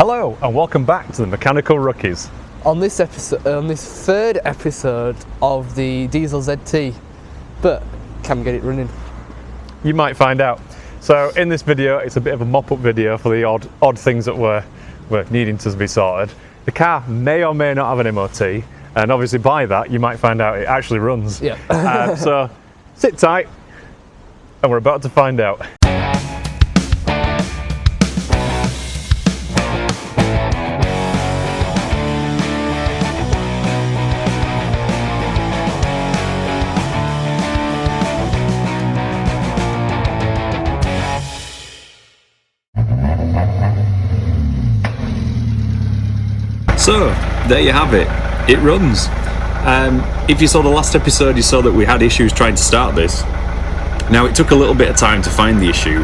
Hello and welcome back to the Mechanical Rookies. On this third episode of the Diesel ZT, but can we get it running? You might find out. So in this video, it's a bit of a mop-up video for the odd things that were needing to be sorted. The car may or may not have an MOT, and obviously by that you might find out it actually runs. Yeah. So sit tight, and we're about to find out. So, there you have it. It runs. If you saw the last episode, you saw that we had issues trying to start this. Now, it took a little bit of time to find the issue,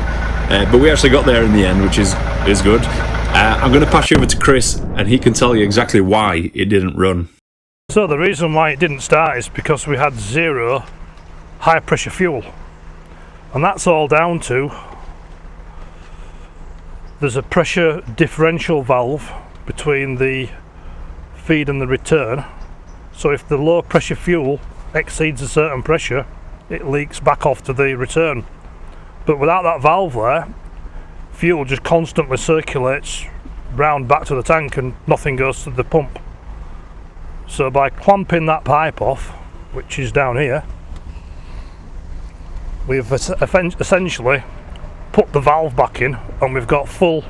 but we actually got there in the end, which is good. I'm going to pass you over to Chris, and he can tell you exactly why it didn't run. So the reason why it didn't start is because we had zero high pressure fuel, and that's all down to there's a pressure differential valve between the feed and the return, so if the low pressure fuel exceeds a certain pressure, it leaks back off to the return. But without that valve there, fuel just constantly circulates round back to the tank and nothing goes to the pump. So by clamping that pipe off, which is down here, we've essentially put the valve back in, and we've got full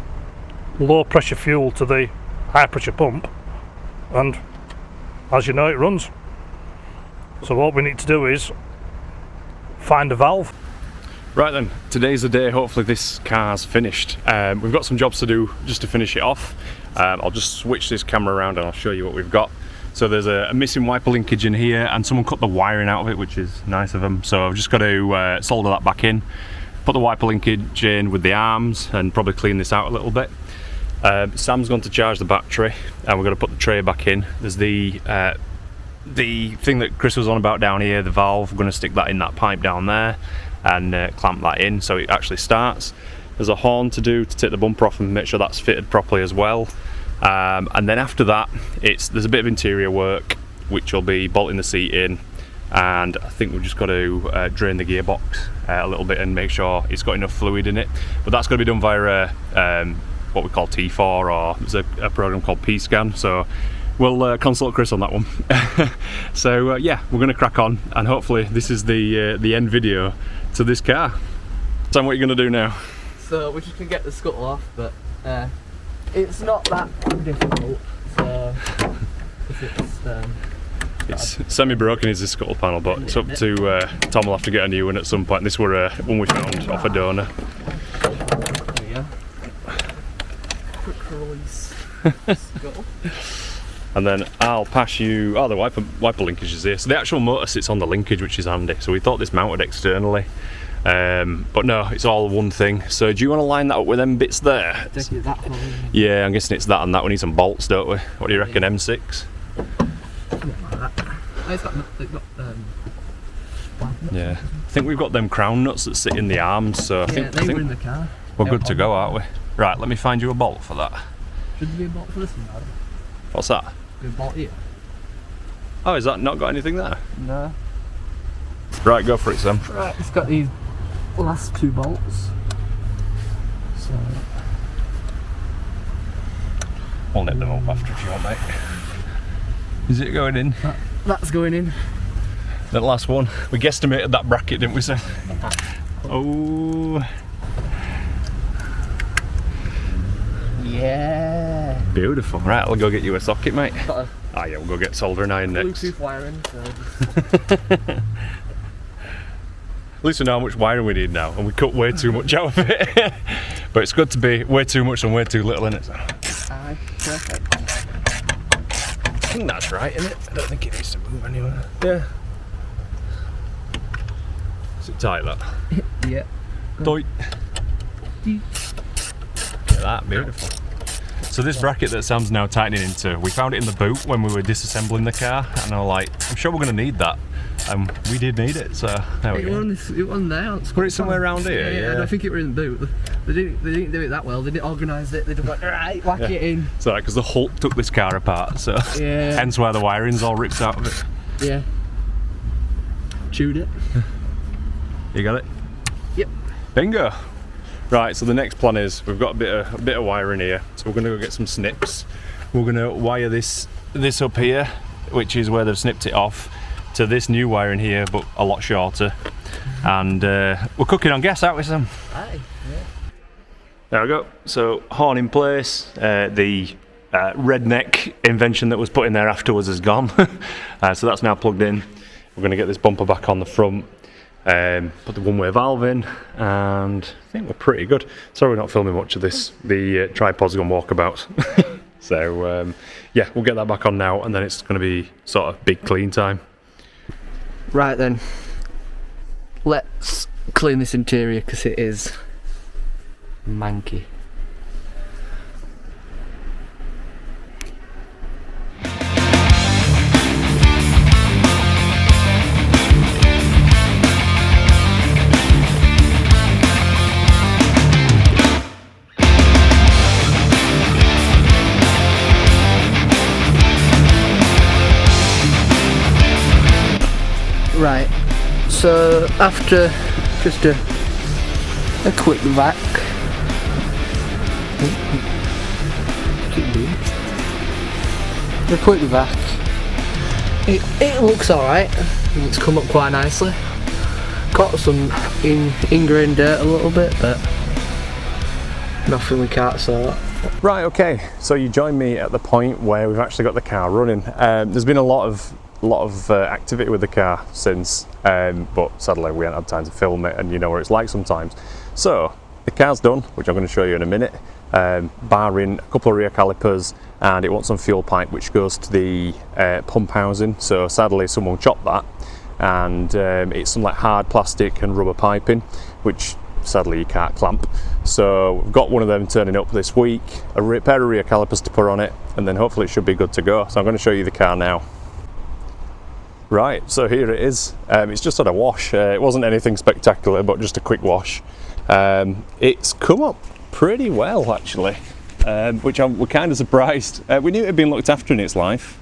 low pressure fuel to the high pressure pump, and as you know, it runs. So what we need to do is find a valve. Right then, today's the day. Hopefully this car's finished. We've got some jobs to do just to finish it off. I'll just switch this camera around and I'll show you what we've got. So there's a missing wiper linkage in here, and someone cut the wiring out of it, which is nice of them. So I've just got to solder that back in, put the wiper linkage in with the arms, and probably clean this out a little bit. Sam's going to charge the battery, and we're going to put the tray back in. There's the thing that Chris was on about down here, the valve. We're going to stick that in that pipe down there and clamp that in so it actually starts. There's a horn to do to take the bumper off and make sure that's fitted properly as well. And then after that, there's a bit of interior work, which will be bolting the seat in, and I think we've just got to drain the gearbox a little bit and make sure it's got enough fluid in it. But that's going to be done via what we call T4, or there's a program called P-Scan, so we'll consult Chris on that one. So yeah, we're going to crack on, and hopefully this is the end video to this car. Sam, what are you going to do now? So we're just going to get the scuttle off, but it's not that difficult. So it's semi-broken is the scuttle panel, but it's up to Tom will have to get a new one at some point. This were one we found off a donor. There we go. Quick release scuttle. And then I'll pass you, the wiper linkage is here. So the actual motor sits on the linkage, which is handy. So we thought this mounted externally, but no, it's all one thing. So do you want to line that up with them bits there? That one. Yeah, I'm guessing it's that and that. We need some bolts, don't we? What do you reckon, M6? Yeah, I think we've got them crown nuts that sit in the arms, so I think were in the car. We're good to go, aren't we? Right, let me find you a bolt for that. Should there be a bolt for this one, Adam? What's that? Good bolt here. Oh, is that not got anything there? No. Right, go for it, Sam. Right, it's got these last two bolts. So We'll nip them up after if you want, mate. Is it going in? That's going in. The last one. We guesstimated that bracket, didn't we, Sam? Oh. Yeah. Beautiful. Right, I'll go get you a socket, mate. Yeah, we'll go get soldering iron next. Bluetooth wiring. So At least we know how much wiring we need now, and we cut way too much out of it. But it's good to be way too much and way too little, isn't it? Aye, perfect. I think that's right, isn't it? I don't think it needs to move anywhere. Yeah. Is it tight, that? Yeah. Doit. Look at that, beautiful. So this bracket that Sam's now tightening into, we found it in the boot when we were disassembling the car, and I was like, I'm sure we're going to need that. and we did need it, so there we go. It wasn't there. Put it somewhere around here, yeah. And I think it was in the boot. They didn't do it that well. They didn't organise it. They just went, right, whack it in. It's alright, because the Hulk took this car apart, so hence why the wiring's all ripped out of it. Yeah. Chewed it. You got it? Yep. Bingo. Right, so the next plan is we've got a bit of wiring here, so we're going to go get some snips. We're going to wire this up here, which is where they've snipped it off, to this new wiring here, but a lot shorter. And we're cooking on gas, aren't we, Sam? Aye. Yeah. There we go. So horn in place. The redneck invention that was put in there afterwards is gone. So that's now plugged in. We're going to get this bumper back on the front. Put the one-way valve in, and I think we're pretty good. Sorry we're not filming much of this. The tripod's gone walkabout. So yeah, we'll get that back on now, and then it's going to be sort of big clean time. Right then, let's clean this interior because it is manky. Right, so after just a quick vac, it looks alright. It's come up quite nicely. Got some ingrained dirt a little bit, but nothing we can't sort. Right, okay, so you join me at the point where we've actually got the car running. There's been a lot of activity with the car since, but sadly we haven't had time to film it, and you know what it's like sometimes. So the car's done, which I'm going to show you in a minute, barring a couple of rear calipers, and it wants some fuel pipe which goes to the pump housing. So sadly someone chopped that, and it's some like hard plastic and rubber piping which sadly you can't clamp. So we've got one of them turning up this week, a pair of rear calipers to put on it, and then hopefully it should be good to go. So I'm going to show you the car now. Right, so here it is. It's just had a wash. It wasn't anything spectacular, but just a quick wash. It's come up pretty well actually, which we're kind of surprised. We knew it had been looked after in its life,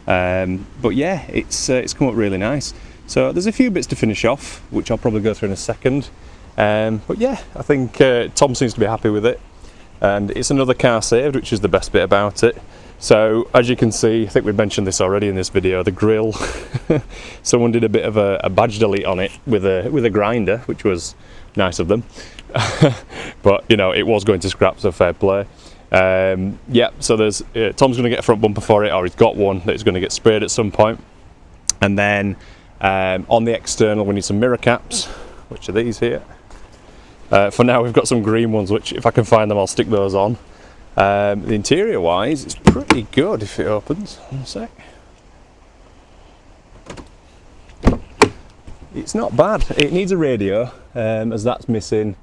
but yeah, it's come up really nice. So there's a few bits to finish off, which I'll probably go through in a second. But yeah, I think Tom seems to be happy with it, and it's another car saved, which is the best bit about it. So as you can see, I think we mentioned this already in this video, the grille. Someone did a bit of a badge delete on it with a grinder, which was nice of them. But you know, it was going to scrap, so fair play. Yeah, so there's Tom's going to get a front bumper for it, or he's got one that is going to get sprayed at some point. And then on the external we need some mirror caps, which are these here. For now we've got some green ones, which if I can find them I'll stick those on. The interior wise, it's pretty good if it opens. One sec. It's not bad. It needs a radio, as that's missing.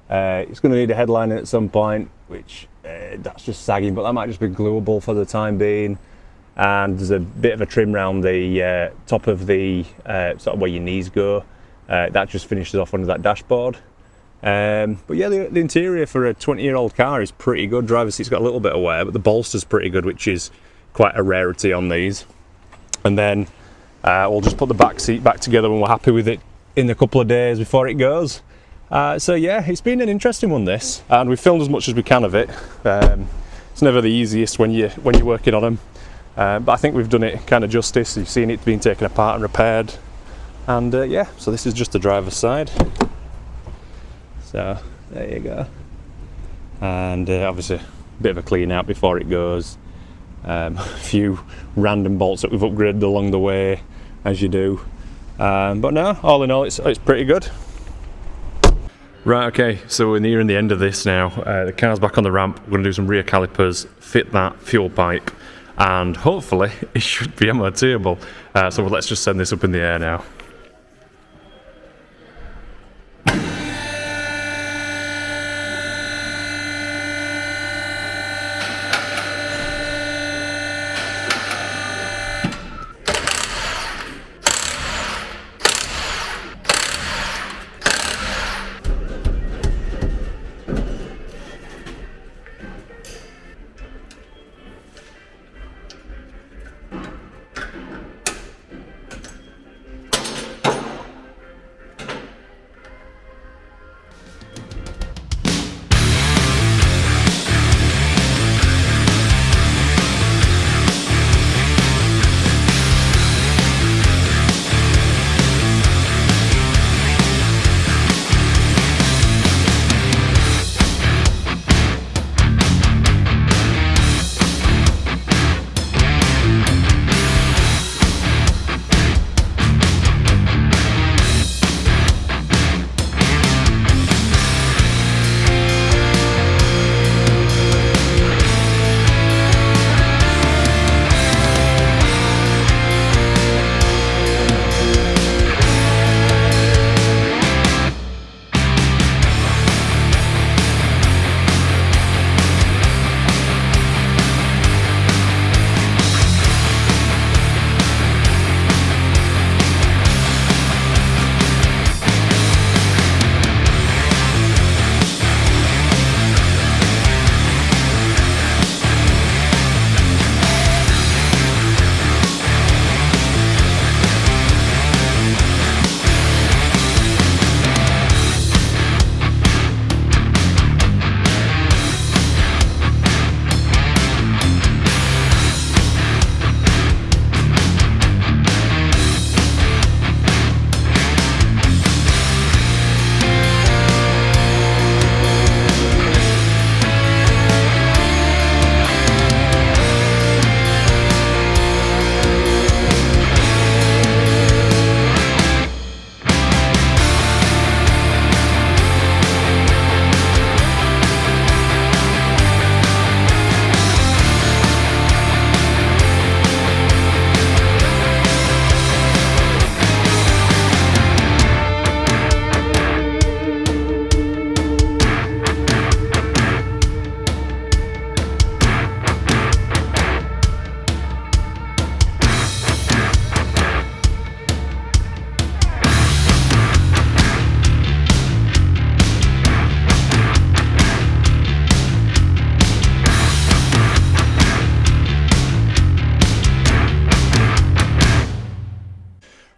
It's going to need a headliner at some point, which that's just sagging, but that might just be gluable for the time being. And there's a bit of a trim around the top of the sort of where your knees go. That just finishes off under that dashboard. But yeah, the interior for a 20-year-old car is pretty good. Driver's seat's got a little bit of wear, but the bolster's pretty good, which is quite a rarity on these. And then we'll just put the back seat back together when we're happy with it in a couple of days before it goes. So yeah, it's been an interesting one, this, and we've filmed as much as we can of it. It's never the easiest when you're working on them, but I think we've done it kind of justice. You've seen it being taken apart and repaired, and yeah, so this is just the driver's side. So there you go, and obviously a bit of a clean out before it goes. A few random bolts that we've upgraded along the way, as you do, but no, all in all it's pretty good. Right, okay, so we're nearing the end of this now. The car's back on the ramp. We're going to do some rear calipers, fit that fuel pipe, and hopefully it should be MOTable. So let's just send this up in the air now.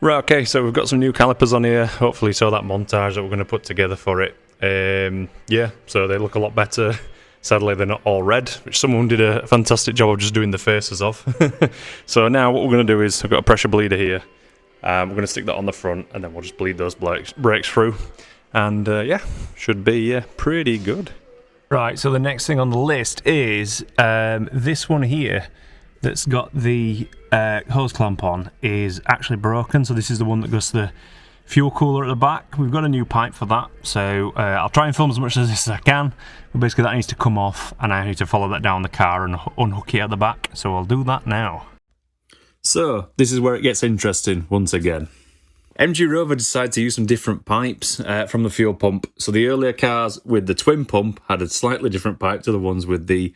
Right, okay, so we've got some new calipers on here. Hopefully you saw that montage that we're going to put together for it. Yeah, so they look a lot better. Sadly, they're not all red, which someone did a fantastic job of just doing the faces of. So now what we're going to do is, I've got a pressure bleeder here. We're going to stick that on the front, and then we'll just bleed those brakes through. And yeah, should be pretty good. Right, so the next thing on the list is this one here that's got the hose clamp on is actually broken. So this is the one that goes to the fuel cooler at the back. We've got a new pipe for that, so I'll try and film as much of this as I can. But basically that needs to come off, and I need to follow that down the car and unhook it at the back. So I'll do that now. So, this is where it gets interesting once again. MG Rover decided to use some different pipes from the fuel pump. So the earlier cars with the twin pump had a slightly different pipe to the ones with the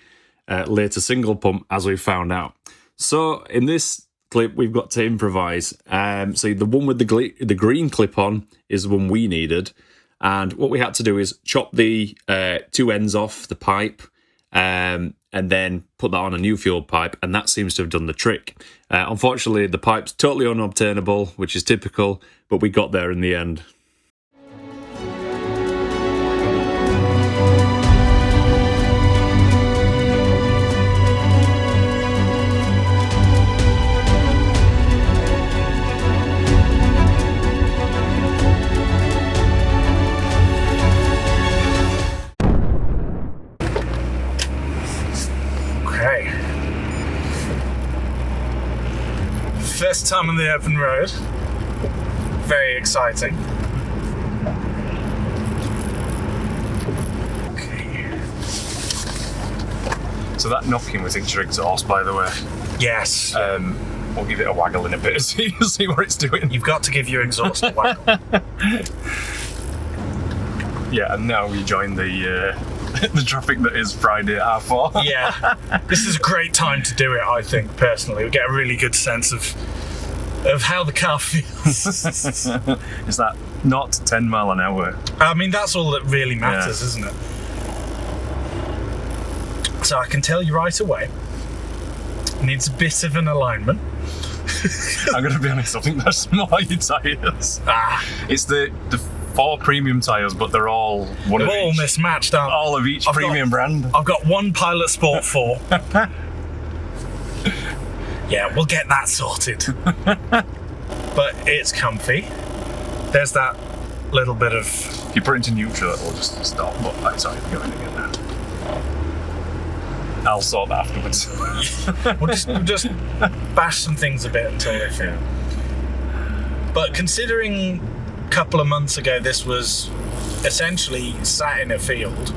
later single pump, as we found out. So in this clip, we've got to improvise. So the one with the green clip on is the one we needed. And what we had to do is chop the two ends off the pipe, and then put that on a new fuel pipe, and that seems to have done the trick. Unfortunately, the pipe's totally unobtainable, which is typical, but we got there in the end. First time on the open road. Very exciting. Okay. So that knocking was into your exhaust, by the way. Yes. We'll give it a waggle in a bit and see what it's doing. You've got to give your exhaust a waggle. Yeah, and now we join the traffic that is Friday at 4:30. Yeah. This is a great time to do it, I think, personally. We get a really good sense of how the car feels. Is that not 10 mile an hour? I mean, that's all that really matters, isn't it? So I can tell you right away, it needs a bit of an alignment. I'm going to be honest, I think they're smaller tyres. It's the 4 premium tyres, but they're all all mismatched, aren't they? All of each premium brand. I've got one Pilot Sport 4. Yeah, we'll get that sorted. But it's comfy. There's that little bit of... If you put it into neutral, it'll just stop. But sorry, I'm going again now. I'll sort that afterwards. We'll just bash some things a bit until they feel. But considering a couple of months ago this was essentially sat in a field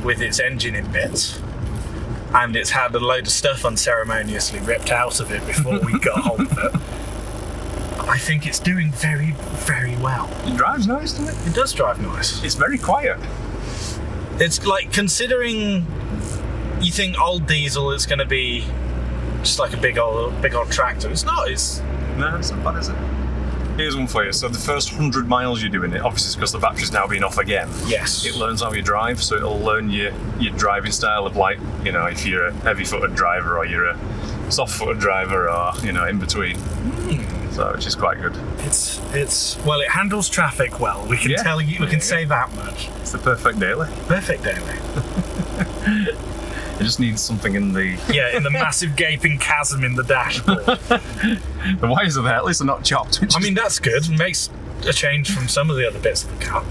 with its engine in bits, and it's had a load of stuff unceremoniously ripped out of it before we got hold of it, I think it's doing very, very well. It drives nice, doesn't it? It does drive nice. It's very quiet. It's like, considering you think old diesel is going to be just like a big old tractor. It's not. No, it's not bad, is it? Here's one for you. So the first 100 miles you're doing it, obviously it's because the battery's now been off again. Yes. It learns how you drive, so it'll learn your driving style of, like, you know, if you're a heavy-footed driver or you're a soft-footed driver, or, you know, in between. So, which is quite good. It's well, it handles traffic well. We can tell you. We can say that much. It's the perfect daily. Perfect daily. It just needs something in the... Yeah, in the massive gaping chasm in the dashboard. The wires are there, at least they're not chopped. I mean, that's good. It makes a change from some of the other bits of the car.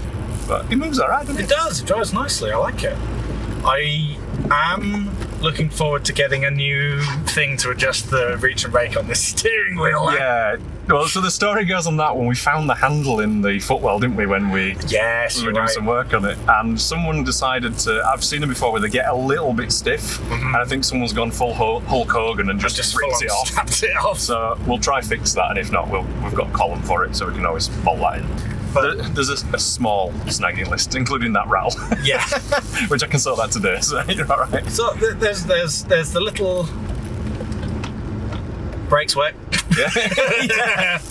But it moves alright, doesn't it? It does. It drives nicely. I like it. I am looking forward to getting a new thing to adjust the reach and brake on this steering wheel. Yeah. Well, so the story goes on that when we found the handle in the footwell, didn't we, when we were doing some work on it, and someone decided to, I've seen them before where they get a little bit stiff, and I think somene's gone full Hulk Hogan and just ripped it off. Snapped it off. So we'll try fix that, and if not, we've got a column for it, so we can always bolt that in. But there's a small snagging list, including that rattle. Yeah. Which I can sort that today, so you're alright. So there's the little... Brakes work. Yeah. Yeah.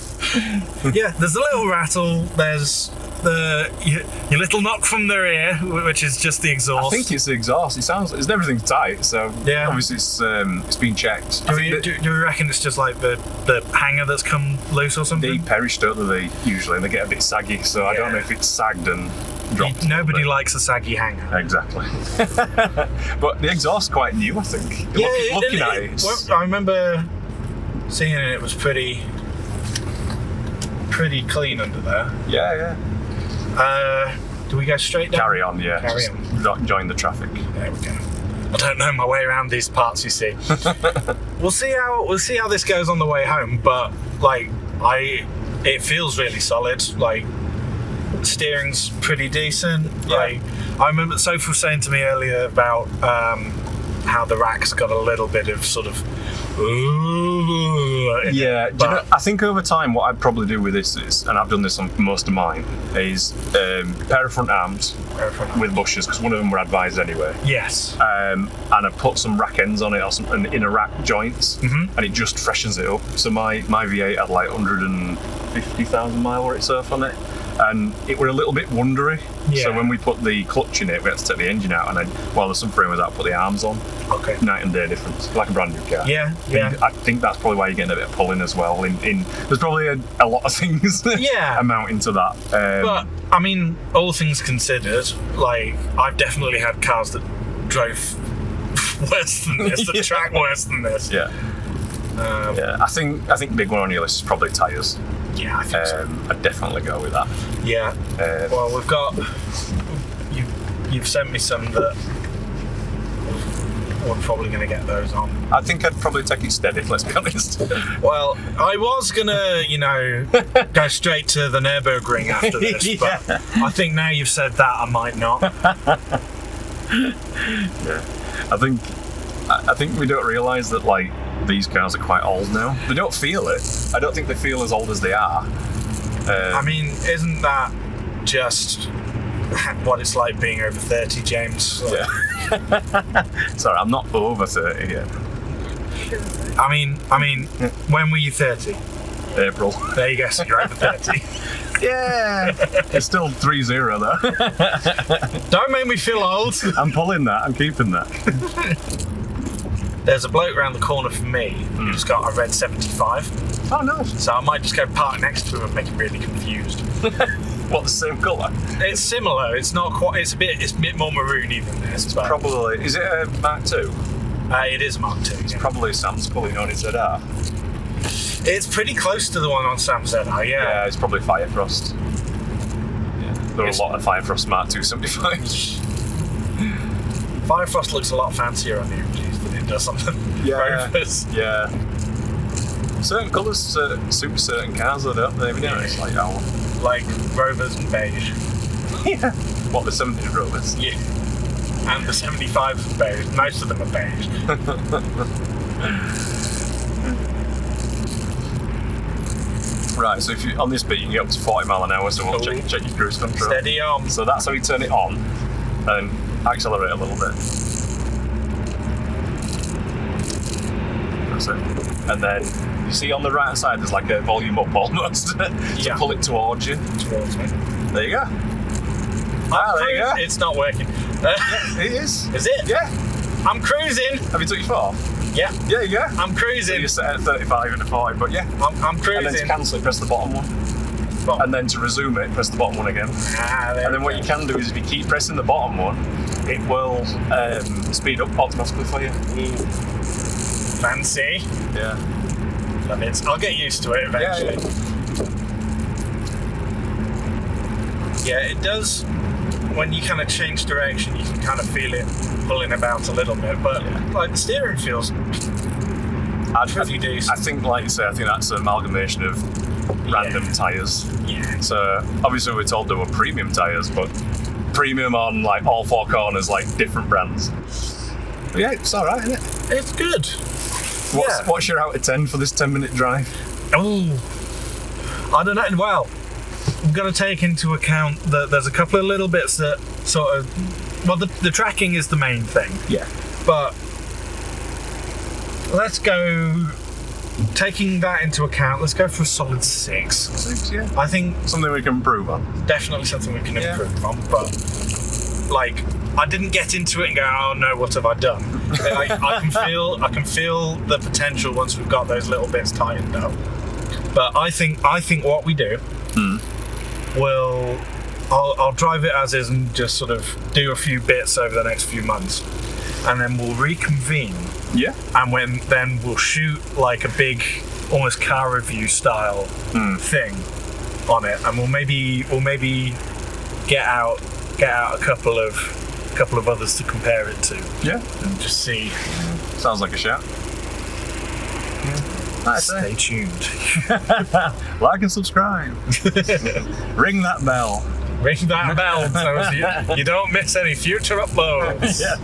Yeah, there's a little rattle, there's your little knock from the rear, which is just the exhaust. I think it's the exhaust. It sounds it's everything's tight, so Yeah. obviously it's been checked. I Do think you reckon it's just like the hanger that's come loose or something? they perish, don't they? Usually, and they get a bit saggy. So I don't know if it's sagged and dropped. Nobody likes a saggy hanger. Exactly. But the exhaust's quite new, I think. Looking at it, it's- I remember seeing it was pretty clean under there. yeah. Do we go straight down? Carry on, yeah. Carry Just on. not join the traffic. There we go. I don't know my way around these parts, you see. We'll see how this goes on the way home, but like it feels really solid. Like steering's pretty decent. Yeah. Like I remember Sophie was saying to me earlier about how the rack's got a little bit of sort of in it, Yeah, do you know, but- I think over time what I'd probably do with this is, and I've done this on most of mine, is a pair of front arms with bushers, because one of them were advised anyway. Yes. And I put some rack ends on it or some inner rack joints, and it just freshens it up. So my V8 had like 150,000 mile rate surf on it, and it were a little bit wondery. Yeah. So when we put the clutch in it, we had to take the engine out, and then while the subframe was out, put the arms on. Okay. Night and day difference, like a brand new car. Yeah. I think that's probably why you're getting a bit of pulling as well. There's probably a lot of things Yeah. amounting to that. But I mean, all things considered, like I've definitely had cars that drove worse than this, that track worse than this. yeah, yeah. I think big one on your list is probably tyres. Yeah, I think so. I'd definitely go with that. Yeah. Well, we've got you've sent me some that we're probably going to get those on. I think I'd probably take it steady. Let's be honest. Well, I was gonna, go straight to the Nürburgring after this, Yeah. but I think now you've said that, I might not. Yeah, I think we don't realise that like these cars are quite old now. They don't feel it. I don't think they feel as old as they are. I mean, isn't that just what it's like being over 30, James? Like, Yeah. Sorry, I'm not over 30 yet. I mean, when were you 30? April. There you go, so you're over 30. Yeah. It's still 3-0 though. Don't make me feel old. I'm pulling that. I'm keeping that. There's a bloke around the corner from me who's got a red 75, Oh no. so I might just go park next to him and make him really confused. What, the same colour? It's similar. It's not quite. It's a bit more maroony than this. But Probably. Is it a Mark II? it is a Mark II. Yeah. Probably Sam's pulling on its ZR. It's pretty close to the one on Sam's ZR. Yeah, Yeah. it's probably Firefrost. Yeah, there are a It's- lot of Firefrost Mark II 75s. Firefrost looks a lot fancier on the MGs than it does on the Rovers. Yeah. Certain colours suit certain cars though, don't they? It's like, oh, Like Rovers and beige. yeah. What, the 70s Rovers? Yeah. And the 75s are beige. Most of them are beige. Right, so if you on this bit you can get up to 40 mile an hour, so we'll check your cruise control. Steady on. So that's how you turn it on, and accelerate a little bit. That's it. And then you see on the right hand side there's like a volume up almost to Yeah. pull it towards you. Towards me. There you go. Ah, there you go. It's not working. It is. Is it? Yeah. I'm cruising. Have you took your foot off? Yeah. Yeah, you go. I'm So cruising. you're set at 35 and a 40, but yeah. I'm And then to cruising. cancel it, press the bottom one. Well, And then to resume it, press the bottom one again. there And then we what go. you can do is if you keep pressing the bottom one, it will speed up automatically for you. Fancy. Yeah. Love it. I'll get used to it eventually. Yeah, it does. When you kind of change direction, you can kind of feel it pulling about a little bit, but like the steering feels pretty decent. I think, like you say, I think that's an amalgamation of random tyres. Yeah. So obviously we're told there were premium tyres, but premium on like all four corners, like different brands. But yeah, it's alright, isn't it? It's good. What's your out of 10 for this 10-minute drive? Oh, I don't know. Well, I'm going to take into account that there's a couple of little bits that sort of. Well, the tracking is the main thing, Yeah. but let's go taking that into account, let's go for a solid 6. 6, yeah. I think Something we can improve on. definitely something we can Yeah. improve on, but like I didn't get into it and go, oh no, what have I done? I can feel the potential once we've got those little bits tightened up. But I think what we do I'll drive it as is and just sort of do a few bits over the next few months, and then we'll reconvene. Yeah. And then we'll shoot like a big, almost car review style thing on it, and we'll maybe get out a couple of others to compare it to, Yeah. and just see. Sounds like a shout. Stay tuned. Like and subscribe. Ring that bell. Ring that bell so you don't miss any future uploads. Yeah.